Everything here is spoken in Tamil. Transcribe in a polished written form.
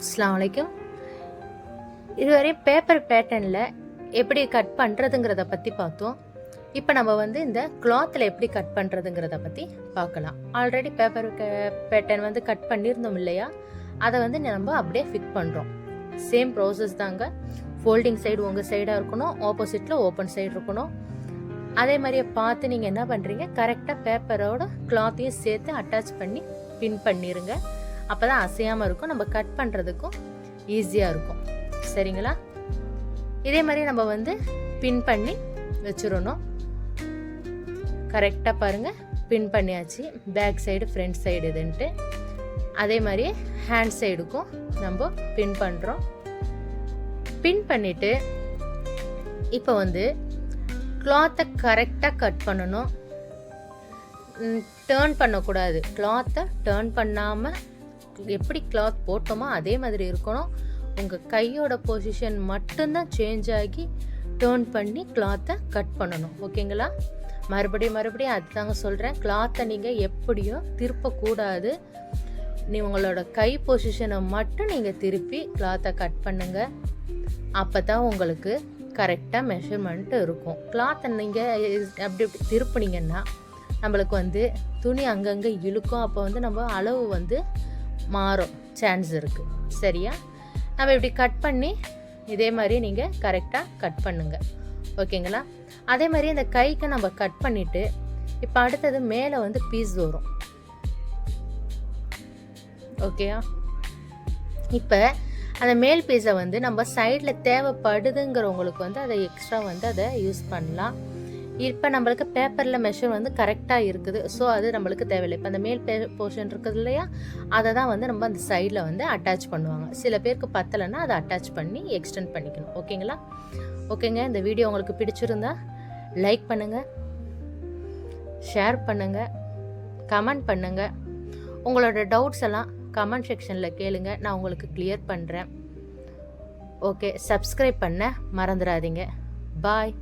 அஸ்ஸலாமு அலைக்கும். இதுவரை பேப்பர் பேட்டர்னில் எப்படி கட் பண்ணுறதுங்கிறத பற்றி பார்த்தோம். இப்போ நம்ம இந்த கிளாத்தில் எப்படி கட் பண்ணுறதுங்கிறத பற்றி பார்க்கலாம். ஆல்ரெடி பேப்பர் பேட்டர்ன் கட் பண்ணியிருந்தோம் இல்லையா, அதை நம்ம அப்படியே ஃபிட் பண்ணுறோம். சேம் ப்ராசஸ் தாங்க. ஃபோல்டிங் சைடு உங்கள் சைடாக இருக்கணும், ஆப்போசிட்டில் ஓப்பன் சைடு இருக்கணும். அதே மாதிரியே பார்த்து நீங்கள் என்ன பண்ணுறீங்க, கரெக்டாக பேப்பரோட கிளாத்தையும் சேர்த்து அட்டாச் பண்ணி பின் பண்ணிடுங்க. அப்போ தான் அசையாமல் இருக்கும், நம்ம கட் பண்ணுறதுக்கும் ஈஸியாக இருக்கும். சரிங்களா? இதே மாதிரி நம்ம பின் பண்ணி வச்சிடணும். கரெக்டாக பாருங்கள், பின் பண்ணியாச்சு. பேக் சைடு ஃப்ரண்ட் சைடு இதுன்ட்டு. அதே மாதிரி ஹேண்ட் சைடுக்கும் நம்ம பின் பண்ணுறோம். பின் பண்ணிவிட்டு இப்போ கிளாத்தை கரெக்டாக கட் பண்ணணும். டேர்ன் பண்ணக்கூடாது. கிளாத்தை டேர்ன் பண்ணாமல் எப்படி கிளாத் போட்டோமோ அதே மாதிரி இருக்கணும். உங்கள் கையோட பொசிஷன் மட்டும்தான் சேஞ்ச் ஆகி டேர்ன் பண்ணி கிளாத்தை கட் பண்ணணும். ஓகேங்களா? மறுபடியும் அதுதாங்க சொல்கிறேன். கிளாத்தை நீங்கள் எப்படியும் திருப்பக்கூடாது. உங்களோட கை பொசிஷனை மட்டும் நீங்கள் திருப்பி கிளாத்தை கட் பண்ணுங்கள். அப்போ தான் உங்களுக்கு கரெக்டாக மெஷர்மெண்ட் இருக்கும். கிளாத்தை நீங்கள் அப்படி திருப்பினீங்கன்னா நம்மளுக்கு துணி அங்கங்கே இழுக்கும். அப்போ நம்ம அளவு மாறும் சான்ஸ் இருக்குது. சரியா? நம்ம இப்படி கட் பண்ணி இதே மாதிரி நீங்கள் கரெக்டாக கட் பண்ணுங்கள். ஓகேங்களா? அதே மாதிரி இந்த கைக்கு நம்ம கட் பண்ணிவிட்டு இப்போ அடுத்தது மேலே பீஸ் வரும். ஓகேயா? இப்போ அந்த மேல் பீஸை நம்ம சைடில் தேவைப்படுதுங்கிறவங்களுக்கு அதை எக்ஸ்ட்ரா அதை யூஸ் பண்ணலாம். இப்போ நம்மளுக்கு பேப்பரில் மெஷர் கரெக்டாக இருக்குது. ஸோ அது நம்மளுக்கு தேவையில்லை. இப்போ அந்த மேல் போர்ஷன் இருக்குது இல்லையா, அதை தான் நம்ம அந்த சைடில் அட்டாச் பண்ணுவாங்க. சில பேருக்கு பத்தலைன்னா அதை அட்டாச் பண்ணி எக்ஸ்டெண்ட் பண்ணிக்கணும். ஓகேங்களா? ஓகேங்க. இந்த வீடியோ உங்களுக்கு பிடிச்சிருந்தா லைக் பண்ணுங்கள், ஷேர் பண்ணுங்கள், கமெண்ட் பண்ணுங்கள். உங்களோட டவுட்ஸ் எல்லாம் கமெண்ட் செக்ஷனில் கேளுங்க, நான் உங்களுக்கு கிளியர் பண்ணுறேன். ஓகே, சப்ஸ்கிரைப் பண்ண மறந்துடாதீங்க. பாய்.